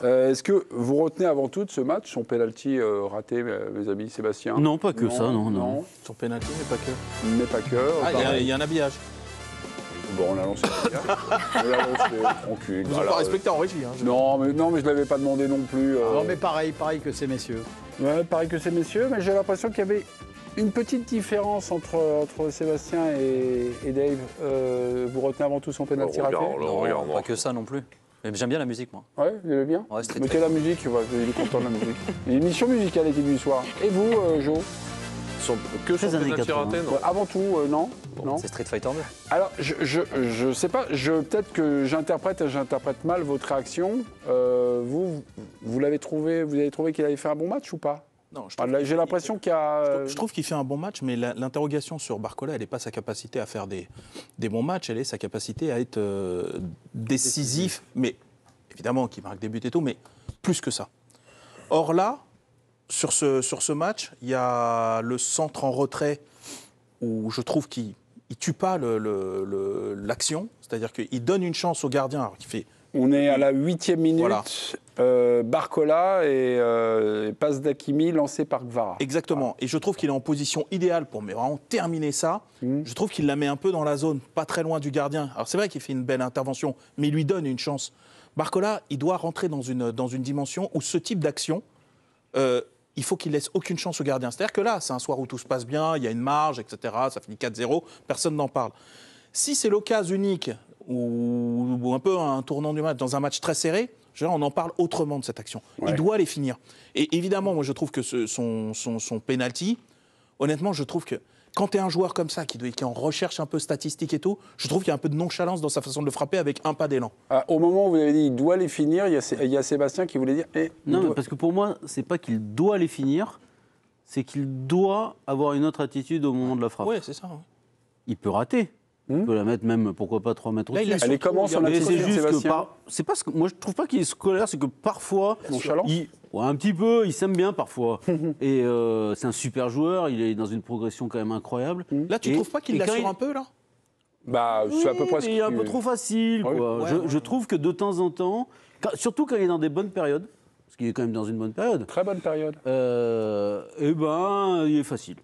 Est-ce que vous retenez avant tout de ce match son penalty raté, mes amis, Sébastien? Non, pas que ça, non. Son penalty, mais pas que. Mais pas que. Ah, il y a un habillage. Bon, on a lancé on l'a lancé tranquille. Vous n'avez pas respecté en régie. Hein, non, mais je ne l'avais pas demandé non plus. Non, mais pareil que ces messieurs. Ouais, pareil que ces messieurs, mais j'ai l'impression qu'il y avait une petite différence entre Sébastien et Dave. Vous retenez avant tout son penalty raté? Non, pas que ça non plus. Mais j'aime bien la musique, moi. Ouais, vous aimez bien? Ouais, mettez la musique, il est content de la musique. Une émission musicale l'équipe du soir. Et vous, Jo? Que son penalty raté, non? Avant tout, non. Non. C'est Street Fighter 2. Alors, je sais pas, peut-être que j'interprète mal votre réaction. Vous avez trouvé qu'il avait fait un bon match ou pas? Non, j'ai l'impression qu'il y a... Je trouve qu'il fait un bon match, mais l'interrogation sur Barcola, elle n'est pas sa capacité à faire des bons matchs, elle est sa capacité à être décisif, mais évidemment qu'il marque des buts et tout, mais plus que ça. Or là, sur ce match, il y a le centre en retrait où je trouve qu'il ne tue pas l'action, c'est-à-dire qu'il donne une chance au gardien, alors qu'il fait... On est à la 8e minute, voilà. Barcola et passe d'Hakimi lancé par Gvara. Exactement, et je trouve qu'il est en position idéale pour vraiment terminer ça. Je trouve qu'il la met un peu dans la zone, pas très loin du gardien. Alors c'est vrai qu'il fait une belle intervention, mais il lui donne une chance. Barcola, il doit rentrer dans une dimension où ce type d'action, il faut qu'il laisse aucune chance au gardien. C'est-à-dire que là, c'est un soir où tout se passe bien, il y a une marge, etc., ça finit 4-0, personne n'en parle. Si c'est l'occasion unique, ou un peu un tournant du match, dans un match très serré, on en parle autrement de cette action. Ouais. Il doit les finir. Et évidemment, moi, je trouve que son penalty, honnêtement, je trouve que quand tu es un joueur comme ça, qui en recherche un peu statistique et tout, je trouve qu'il y a un peu de nonchalance dans sa façon de le frapper avec un pas d'élan. Au moment où vous avez dit il doit les finir, il y a Sébastien qui voulait dire... Non, parce que pour moi, c'est pas qu'il doit les finir, c'est qu'il doit avoir une autre attitude au moment de la frappe. Oui, c'est ça. Ouais. Il peut rater. Il peut la mettre même, pourquoi pas, 3 mètres au-dessus. Elle est comment son attitude, Sébastien? C'est pas moi, je trouve pas qu'il est scolaire, c'est que parfois... Nonchalant. Un petit peu, il s'aime bien parfois. Et c'est un super joueur, il est dans une progression quand même incroyable. Là, tu trouves pas qu'il l'assure un peu, là? C'est à peu près ce qu'il est un peu trop facile, quoi. Je trouve que de temps en temps, surtout quand il est dans des bonnes périodes, parce qu'il est quand même dans une bonne période. Très bonne période. Il est facile.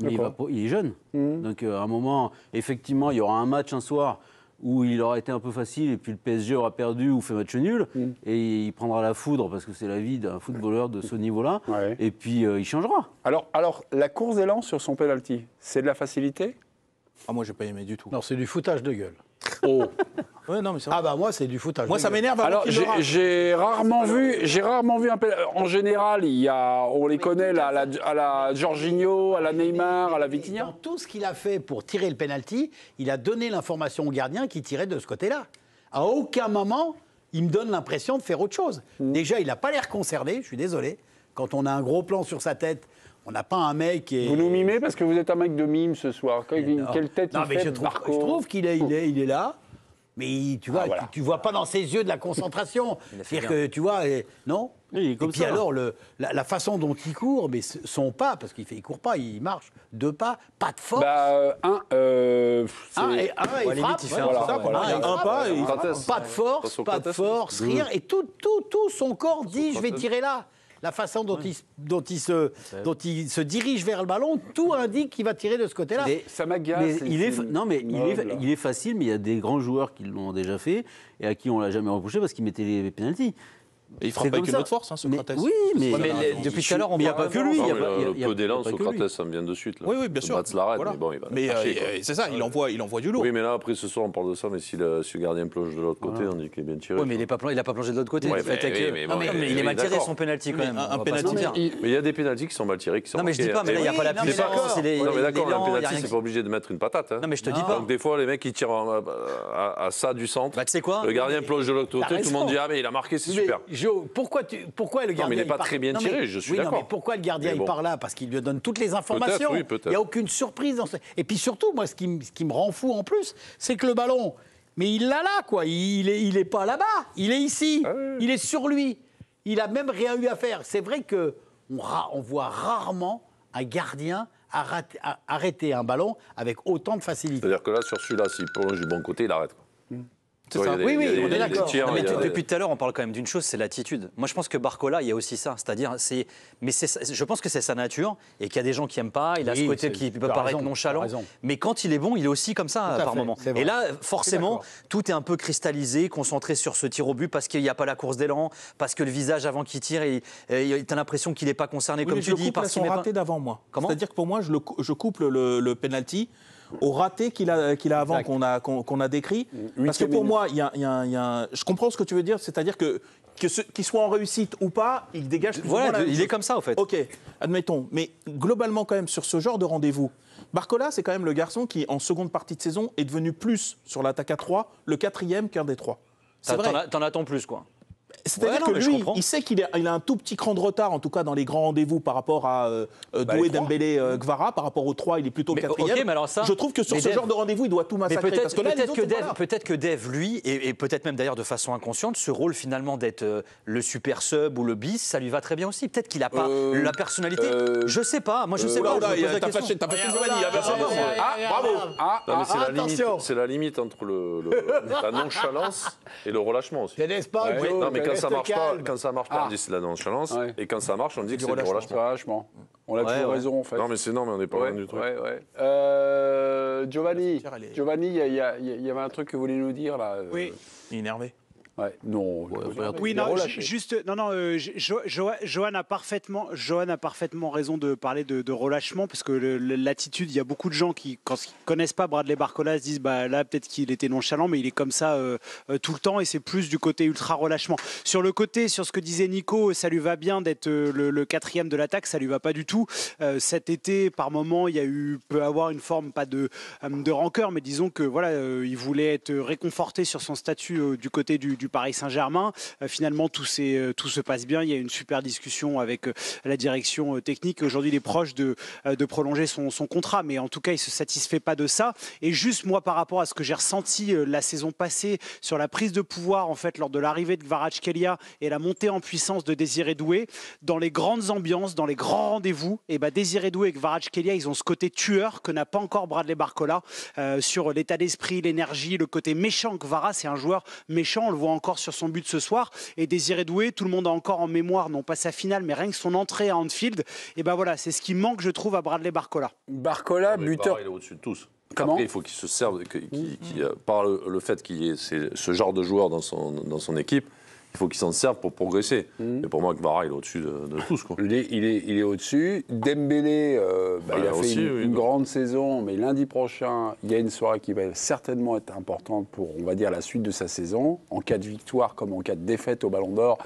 Mais il est jeune. Donc à un moment, effectivement, il y aura un match un soir où il aura été un peu facile et puis le PSG aura perdu ou fait match nul et il prendra la foudre parce que c'est la vie d'un footballeur de ce niveau-là et puis il changera. Alors la course d'élan sur son penalty, c'est de la facilité? Moi, j'ai pas aimé du tout. Non, c'est du foutage de gueule. Oh. Ouais, non, mais c'est vrai. Moi, c'est du foutage. Moi, ça m'énerve. Alors, j'ai rarement vu un penalty. En général, on les connaît à la Jorginho, à la Neymar, à la Vitinha. Dans tout ce qu'il a fait pour tirer le penalty, il a donné l'information au gardien qui tirait de ce côté-là. À aucun moment, il me donne l'impression de faire autre chose. Déjà, il n'a pas l'air concerné, je suis désolé. Quand on a un gros plan sur sa tête, on n'a pas un mec qui est... Vous nous mimez parce que vous êtes un mec de mime ce soir. Quelle tête il fait, je trouve qu'il est là, mais tu vois, tu vois pas dans ses yeux de la concentration. C'est-à-dire que, tu vois, non. Oui, et puis alors, la façon dont il court, mais son pas, parce qu'il court pas, il marche 2 pas, pas de force. Il frappe. Pas de force, rien. Et tout son corps dit, je vais tirer là. La façon dont il se dirige vers le ballon, tout indique qu'il va tirer de ce côté-là. Ça m'agace. Il est facile, mais il y a des grands joueurs qui l'ont déjà fait et à qui on l'a jamais reproché parce qu'ils mettaient les pénaltys. Et il frappe avec une autre force, Socrates. Oui, mais depuis tout à l'heure, on n'y a pas que lui. Le peu d'élan, Socrates, ça me vient de suite. Là. Oui, bien sûr. Voilà. Mais bon, il va c'est ça, il envoie du lourd. Oui, mais là, après, ce soir, on parle de ça, mais si le gardien plonge de l'autre côté, on dit qu'il est bien tiré. Oui, mais il n'a pas plongé de l'autre côté. Mais il est mal tiré, son penalty, quand même. Un penalty. Mais il y a des penaltys qui sont mal tirés. Non, mais je dis pas, mais là, il n'y a pas la puissance. Non, mais d'accord, un penalty, c'est pas obligé de mettre une patate. Non, mais je te dis pas. Donc, des fois, les mecs, ils tirent à ça du centre. Tu sais quoi? Le gardien plonge de l'autre côté, tout le monde dit ah, mais il a marqué, c'est super. Pourquoi le gardien... Non, mais il n'est pas très bien tiré, je suis d'accord. Mais pourquoi le gardien il part là? Parce qu'il lui donne toutes les informations. Peut-être. Il n'y a aucune surprise dans ça. Et puis surtout, moi, ce qui me rend fou en plus, c'est que le ballon, mais il l'a là, quoi. Il est pas là-bas. Il est ici. Il est sur lui. Il a même rien eu à faire. C'est vrai que on voit rarement un gardien arrêter un ballon avec autant de facilité. C'est-à-dire que là, sur celui-là, s'il plonge du bon côté, il arrête. C'est ça. Oui, on est d'accord. tirs, Mais il y a- depuis tout à l'heure, on parle quand même d'une chose, c'est l'attitude. Moi, je pense que Barcola, il y a aussi ça. C'est-à-dire, je pense que c'est sa nature et qu'il y a des gens qui n'aiment pas. Il a ce côté qui peut paraître nonchalant. Mais quand il est bon, il est aussi comme ça par moment. Et là, forcément, tout est un peu cristallisé, concentré sur ce tir au but parce qu'il n'y a pas la course d'élan, parce que le visage avant qu'il tire, tu as l'impression qu'il n'est pas concerné, comme tu dis. Parce qu'il est raté d'avant, moi. C'est-à-dire que pour moi, je couple le penalty au raté qu'il a avant, qu'on a décrit. Parce que pour moi, je comprends ce que tu veux dire, c'est-à-dire qu'il soit en réussite ou pas, il dégage plus ou moins la même il chose. est comme ça, en fait. Ok, admettons. Mais globalement, quand même, sur ce genre de rendez-vous, Barcola, c'est quand même le garçon qui, en seconde partie de saison, est devenu plus, sur l'attaque à 3, le 4e qu'un des 3. C'est vrai. T'en attends plus, quoi. C'est-à-dire que lui, il sait qu'il a un tout petit cran de retard, en tout cas dans les grands rendez-vous par rapport à Doué, Dembélé, Gvara. Par rapport aux 3, il est plutôt le 4e. Okay, mais alors ça, je trouve que sur ce genre de rendez-vous, il doit tout massacrer. Peut-être que Dave, lui, et peut-être même d'ailleurs de façon inconsciente, ce rôle finalement d'être le super sub ou le bis, ça lui va très bien aussi. Peut-être qu'il n'a pas la personnalité. Je sais pas. Moi, je sais pas. T'as fâché Giovanni. Bravo. C'est la limite entre la nonchalance et le relâchement aussi. Non, mais quand ça marche pas, on dit c'est de la nonchalance. Et quand ça marche, on dit que c'est du relâchement. On a toujours raison, en fait. Non, mais on n'est pas loin du truc. Giovanni, il y avait un truc que vous voulez nous dire, là. Oui. Il est énervé. Ouais, non. Oui, non, juste, Johan a parfaitement raison de parler de relâchement, parce que l'attitude, il y a beaucoup de gens qui, quand ils connaissent pas Bradley Barcola, se disent, bah là, peut-être qu'il était nonchalant, mais il est comme ça tout le temps, et c'est plus du côté ultra relâchement. Sur ce que disait Nico, ça lui va bien d'être le 4e de l'attaque, ça lui va pas du tout. Cet été, par moment, peut avoir une forme, pas de rancœur, mais disons que voilà, il voulait être réconforté sur son statut du côté du Paris Saint-Germain. Finalement, tout se passe bien. Il y a une super discussion avec la direction technique. Aujourd'hui, il est proche de prolonger son contrat, mais en tout cas, il ne se satisfait pas de ça. Et juste, moi, par rapport à ce que j'ai ressenti la saison passée sur la prise de pouvoir, en fait, lors de l'arrivée de Kvaratskhelia et la montée en puissance de Désiré Doué, dans les grandes ambiances, dans les grands rendez-vous, et Désiré Doué et Kvaratskhelia, ils ont ce côté tueur que n'a pas encore Bradley Barcola sur l'état d'esprit, l'énergie, le côté méchant. Kvara, c'est un joueur méchant, on le voit encore sur son but ce soir. Et Désiré Doué, tout le monde a encore en mémoire, non pas sa finale, mais rien que son entrée à Anfield. Et voilà, c'est ce qui manque, je trouve, à Bradley Barcola. Barcola, buteur. Il est au-dessus de tous. Comment ? Après, il faut qu'il se serve, par le fait qu'il y ait ce genre de joueur dans son équipe, il faut qu'il s'en serve pour progresser. Et pour moi, Kvara, il est au-dessus de tous. Quoi. Il est au-dessus. Dembélé, il a fait une grande saison, mais lundi prochain, il y a une soirée qui va certainement être importante pour, on va dire, la suite de sa saison. En cas de victoire comme en cas de défaite au Ballon d'Or,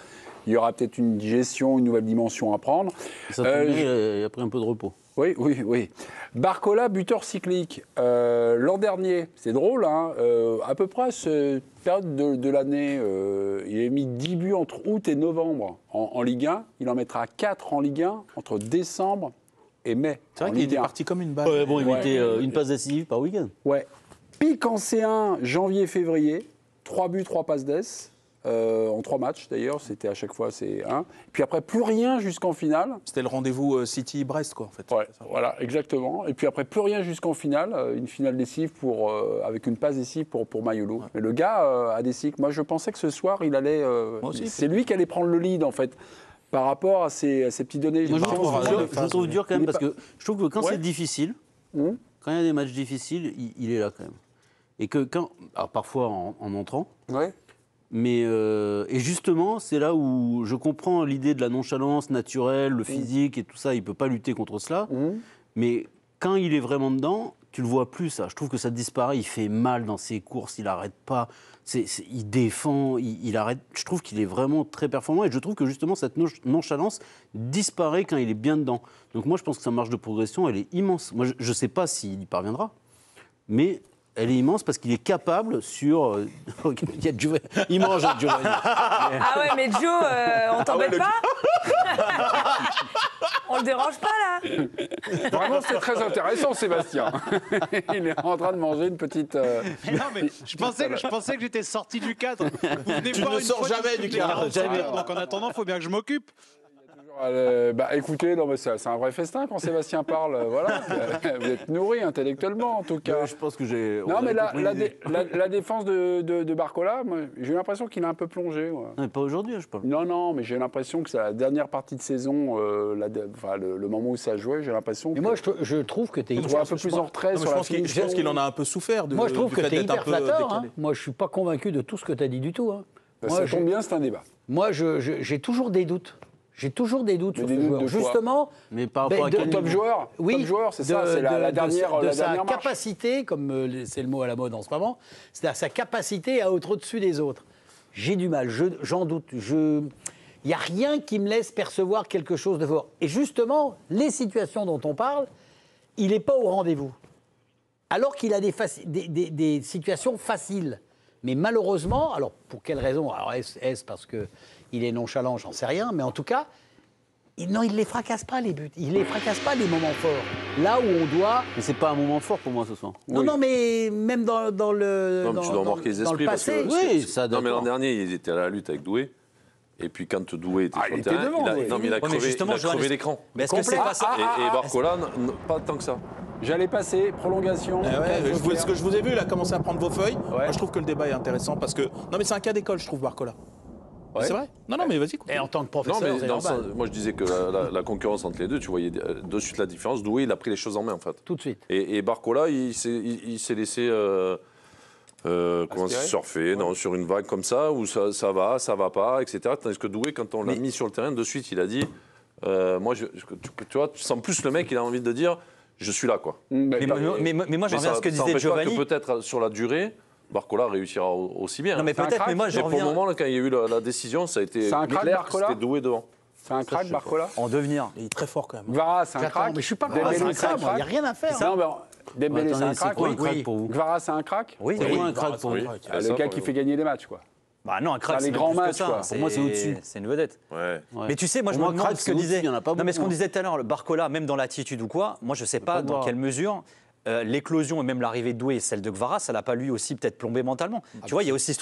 il y aura peut-être une digestion, une nouvelle dimension à prendre. Ça tombe bien, il a pris un peu de repos. Oui. Barcola, buteur cyclique. L'an dernier, c'est drôle, à peu près à cette période de l'année, il a mis 10 buts entre août et novembre en Ligue 1. Il en mettra 4 en Ligue 1 entre décembre et mai. C'est vrai qu'il était parti comme une balle. Il mettait une passe décisive par week-end. Ouais. Pic en C1, janvier-février. 3 buts, 3 passes d'ess. En 3 matchs d'ailleurs, c'était à chaque fois C1. Puis après, plus rien jusqu'en finale. C'était le rendez-vous City-Brest, quoi, en fait. Ouais, voilà, exactement. Et puis après, plus rien jusqu'en finale. Une finale décisive avec une passe décisive pour Mayolo. Ouais. Mais le gars a des cycles. Moi, je pensais que ce soir, il allait. C'est lui qui allait prendre le lead, en fait, par rapport à ces petites données. Moi, je trouve dur quand même, parce que je trouve que quand c'est difficile, quand il y a des matchs difficiles, il est là quand même. Et que alors parfois en entrant. Ouais. Mais et justement, c'est là où je comprends l'idée de la nonchalance naturelle, le physique et tout ça. Il ne peut pas lutter contre cela. Mais quand il est vraiment dedans, tu le vois plus, ça. Je trouve que ça disparaît. Il fait mal dans ses courses. Il n'arrête pas. Il défend. Il arrête. Je trouve qu'il est vraiment très performant. Et je trouve que justement, cette nonchalance disparaît quand il est bien dedans. Donc moi, je pense que sa marge de progression, elle est immense. Moi, je ne sais pas s'il y parviendra. Mais elle est immense parce qu'il est capable sur... Il mange Giovanni. Ah ouais, mais Joe, on t'embête pas On le dérange pas, là Vraiment, c'est très intéressant, Sébastien. Il est en train de manger une petite... Non, mais je pensais que j'étais sorti du cadre. Vous venez tu ne sors jamais du cadre. Donc en attendant, il faut bien que je m'occupe. Écoutez, non, mais c'est un vrai festin quand Sébastien parle. Voilà. Vous êtes nourri intellectuellement, en tout cas. Je pense que j'ai. Non, mais la défense de Barcola, j'ai l'impression qu'il a un peu plongé. Non, pas aujourd'hui, je pense. Non, mais j'ai l'impression que c'est la dernière partie de saison, le moment où ça jouait, j'ai l'impression que. Et moi, je trouve que tu es un peu plus en retrait sur la finition. Je pense qu'il en a un peu souffert. Moi, je trouve que tu es hyper flatteur. Moi, je ne suis pas convaincu de tout ce que tu as dit du tout. Ça tombe bien, c'est un débat. Moi, j'ai toujours des doutes. J'ai toujours des doutes sur ce joueur. Justement, mais par rapport à quel top joueur, oui, top joueur, c'est ça, c'est la dernière de sa marche. capacité, comme c'est le mot à la mode en ce moment, c'est-à-dire sa capacité à être au-dessus des autres. J'ai du mal, j'en doute. Il n'y a rien qui me laisse percevoir quelque chose de fort. Et justement, les situations dont on parle, il n'est pas au rendez-vous. Alors qu'il a des situations faciles. Mais malheureusement, alors pour quelle raison? Alors est-ce parce qu'il est nonchalant, j'en sais rien, mais en tout cas, il ne les fracasse pas les buts, il ne les fracasse pas les moments forts. Là où on doit... Mais c'est pas un moment fort pour moi ce soir. Non, mais même dans le non, mais tu dois marquer les esprits parce que... Oui, ça non, mais l'an dernier, ils étaient à la lutte avec Doué. Et puis quand Doué était sur le terrain, il a crevé l'écran. Mais est-ce que c'est pas ça? Et Barcola, pas tant que ça. J'allais passer, prolongation. Ce que je vous ai vu, il a commencé à prendre vos feuilles. Moi, je trouve que le débat est intéressant parce que... Non, mais c'est un cas d'école, je trouve, Barcola. Ouais. C'est vrai? Non, mais vas-y. Et en tant que professeur, moi, je disais que la concurrence entre les deux, tu voyais de suite la différence. Doué, il a pris les choses en main, en fait. Tout de suite. Et Barcola, il s'est laissé... surfer sur une vague comme ça, où ça va pas, etc. Tandis que Doué, quand on l'a mis sur le terrain, de suite, il a dit... moi, tu vois, tu sens plus le mec, il a envie de dire... Je suis là, quoi. Mais moi, j'en reviens à ce que disait Giovanni. Peut-être sur la durée, Barcola réussira aussi bien. Non, mais peut-être, mais moi, j'en reviens. Pour le moment, là, quand il y a eu la décision, ça a été clair que c'était Doué devant. C'est un crack, Barcola. En devenir. Il est très fort, quand même. Gvara, c'est un crack. Mais je suis pas convaincu de ça, moi. Il n'y a rien à faire. Dembélé, c'est un crack. Gvara, c'est un crack. Oui, c'est un crack pour lui. Le gars qui fait gagner les matchs, quoi. Bah non, un crack, c'est les grands matchs, quoi. Pour moi, c'est au-dessus. C'est une vedette. Ouais. Mais tu sais, moi, je me demande ce que disait. Non, mais ce qu'on disait tout à l'heure, le Barcola, même dans l'attitude ou quoi, moi, je sais pas dans quelle mesure l'éclosion et même l'arrivée de Doué et celle de Gvara, ça l'a pas lui aussi peut-être plombé mentalement. Tu vois, il y a aussi